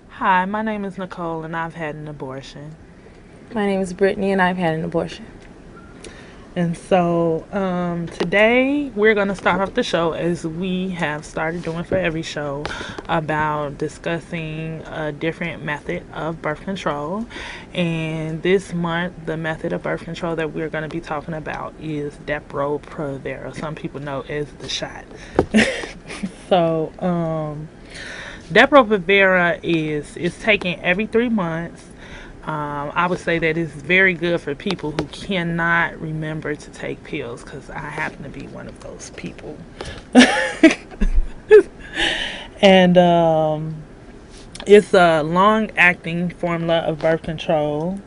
Hi, my name is Nicole and I've had an abortion. My name is Brittany, and I've had an abortion. And so today we're going to start off the show as we have started doing for every show about discussing a different method of birth control. And this month, the method of birth control that we're going to be talking about is Depo Provera. Some people know as the shot. so, Depo Provera is taken every 3 months. I would say that it's very good for people who cannot remember to take pills because I happen to be one of those people. and it's a long acting formula of birth control.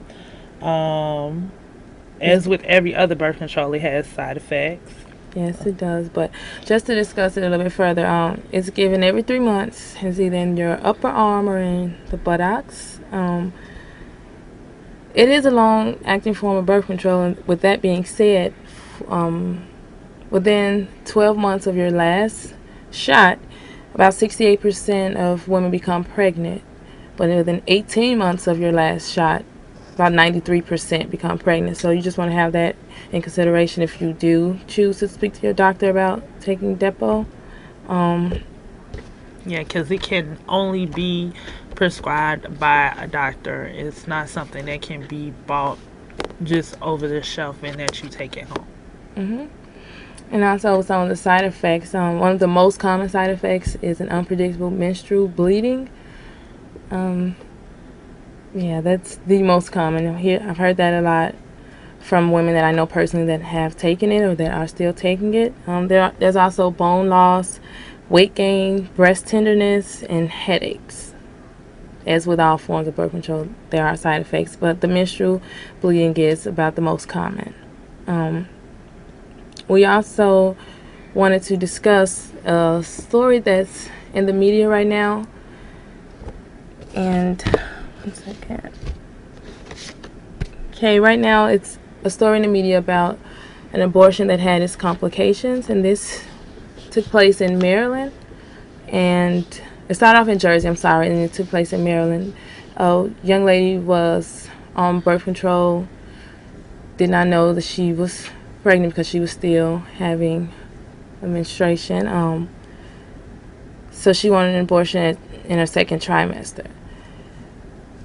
Um, as with every other birth control, it has side effects. Yes, it does. But just to discuss it a little bit further, it's given every 3 months. It's either in your upper arm or in the buttocks. It is a long-acting form of birth control. And with that being said, within 12 months of your last shot, about 68% of women become pregnant. But within 18 months of your last shot, about 93% become pregnant. So you just want to have that in consideration if you do choose to speak to your doctor about taking Depo. Yeah, because it can only be prescribed by a doctor. It's not something that can be bought just over the shelf and that you take it home. hmm And also some of the side effects. One of the most common side effects is an unpredictable menstrual bleeding. Yeah, that's the most common. I've heard that a lot from women that I know personally that have taken it or that are still taking it. There's also bone loss, weight gain, breast tenderness, and headaches. As with all forms of birth control, there are side effects, but the menstrual bleeding is about the most common. We also wanted to discuss a story that's in the media right now. And, 1 second. Okay, right now it's a story in the media about an abortion that had its complications, and this took place in Maryland. And it started off in Jersey, I'm sorry, and it took place in Maryland. A young lady was on birth control, did not know that she was pregnant because she was still having a menstruation. So she wanted an abortion in her second trimester.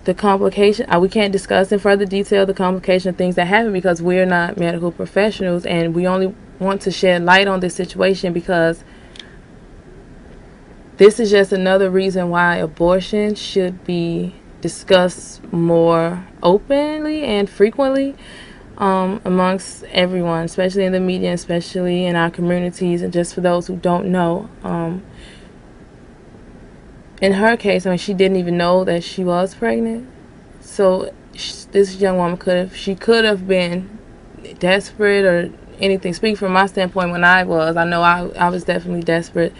The complication, we can't discuss in further detail the complication of things that happen because we're not medical professionals, and we only want to shed light on this situation because this is just another reason why abortion should be discussed more openly and frequently amongst everyone, especially in the media, especially in our communities, and just for those who don't know. In her case, I mean, she didn't even know that she was pregnant. So this young woman could have been desperate or anything. Speaking from my standpoint, when I know I was definitely desperate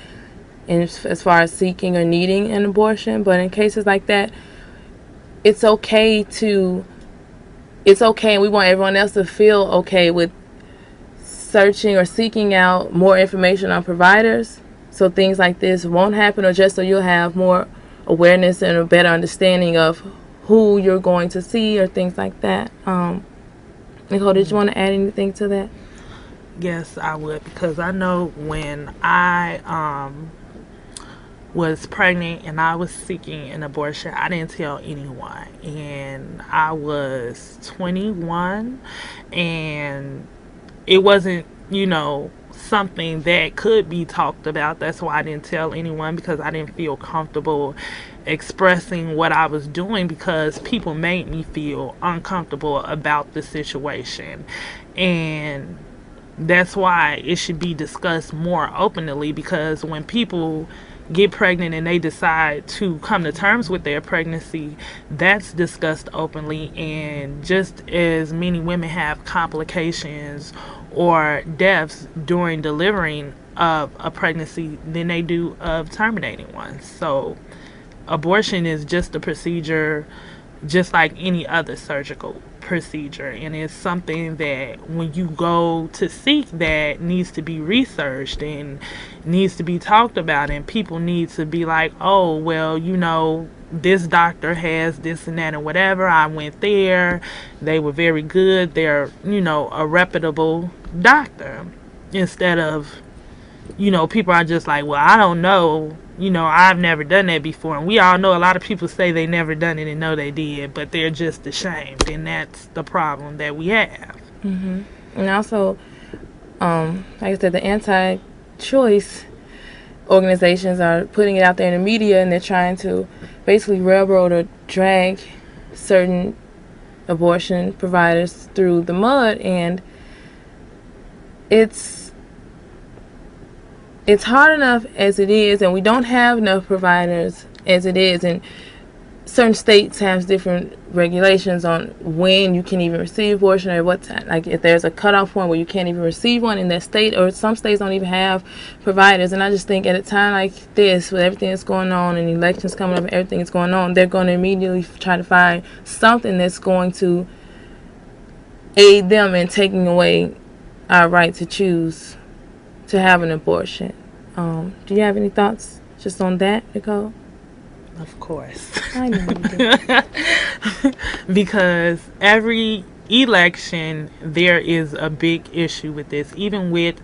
as far as seeking or needing an abortion. But in cases like that, it's okay, and we want everyone else to feel okay with searching or seeking out more information on providers so things like this won't happen, or just so you'll have more awareness and a better understanding of who you're going to see or things like that. Nicole, did you want to add anything to that? Yes, I would, because I know when I was pregnant and I was seeking an abortion, I didn't tell anyone. And I was 21, and it wasn't, something that could be talked about. That's why I didn't tell anyone, because I didn't feel comfortable expressing what I was doing because people made me feel uncomfortable about the situation. And that's why it should be discussed more openly, because when people get pregnant and they decide to come to terms with their pregnancy, that's discussed openly. And just as many women have complications or deaths during delivering of a pregnancy than they do of terminating one. So abortion is just a procedure just like any other surgical procedure. And it's something that when you go to seek, that needs to be researched and needs to be talked about, and people need to be like, oh well, this doctor has this and that and whatever, I went there, they were very good, they're a reputable doctor, instead of people are just like, well, I don't know, I've never done that before. And we all know a lot of people say they never done it and know they did, but they're just ashamed. And that's the problem that we have. Mm-hmm. And also, like I said, the anti-choice organizations are putting it out there in the media, and they're trying to basically railroad or drag certain abortion providers through the mud. And it's hard enough as it is, and we don't have enough providers as it is, and certain states have different regulations on when you can even receive abortion, or what time. Like if there's a cutoff point where you can't even receive one in that state, or some states don't even have providers. And I just think at a time like this, with everything that's going on and elections coming up and everything that's going on, they're going to immediately try to find something that's going to aid them in taking away our right to choose to have an abortion. Do you have any thoughts just on that, Nicole? Of course. I know you do. Because every election there is a big issue with this. Even with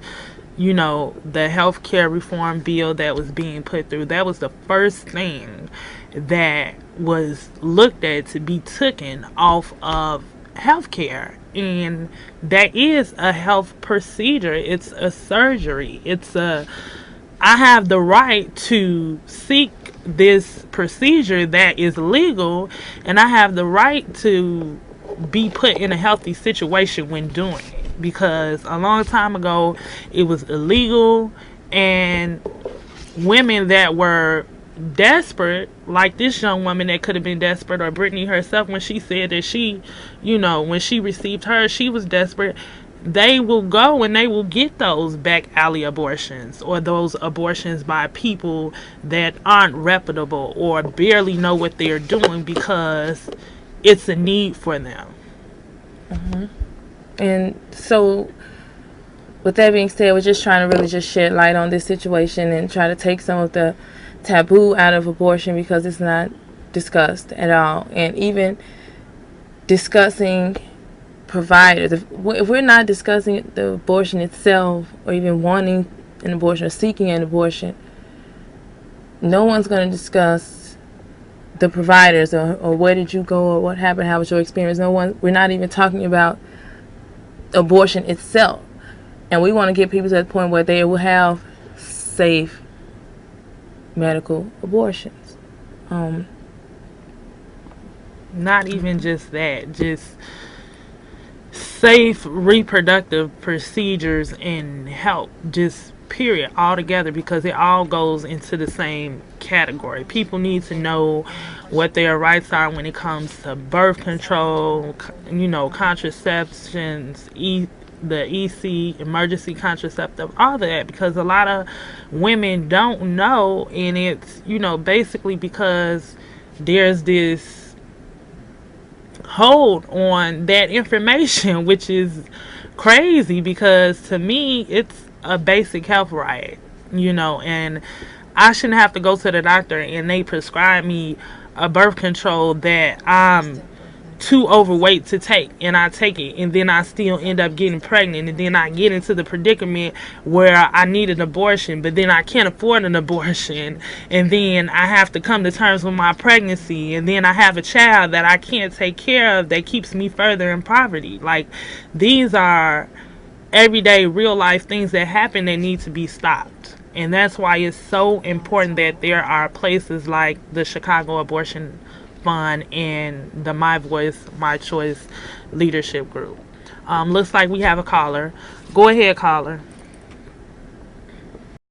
the health care reform bill that was being put through, that was the first thing that was looked at to be taken off of health care. And that is a health procedure. It's a surgery. I have the right to seek this procedure that is legal, and I have the right to be put in a healthy situation when doing it, because a long time ago it was illegal, and women that were desperate, like this young woman that could have been desperate, or Brittany herself, when she said that she, when she received hers, she was desperate, they will go and they will get those back alley abortions, or those abortions by people that aren't reputable or barely know what they're doing, because it's a need for them. Mm-hmm. And so, with that being said, we're just trying to really just shed light on this situation and try to take some of the taboo out of abortion, because it's not discussed at all. And even discussing providers, if we're not discussing the abortion itself, or even wanting an abortion or seeking an abortion, no one's going to discuss the providers, or where did you go, or what happened, how was your experience. We're not even talking about abortion itself. And we want to get people to that point where they will have safe medical abortions. Not even just that, just safe reproductive procedures and help, just period, altogether, because it all goes into the same category. People need to know what their rights are when it comes to birth control, contraceptions, the EC, emergency contraceptive, all that, because a lot of women don't know. And it's basically because there's this hold on that information, which is crazy, because to me it's a basic health right, and I shouldn't have to go to the doctor and they prescribe me a birth control that I'm too overweight to take, and I take it, and then I still end up getting pregnant, and then I get into the predicament where I need an abortion, but then I can't afford an abortion, and then I have to come to terms with my pregnancy, and then I have a child that I can't take care of that keeps me further in poverty. Like, these are everyday real life things that happen that need to be stopped. And that's why it's so important that there are places like the Chicago Abortion Fund and the My Voice, My Choice leadership group. Looks like we have a caller. Go ahead, caller.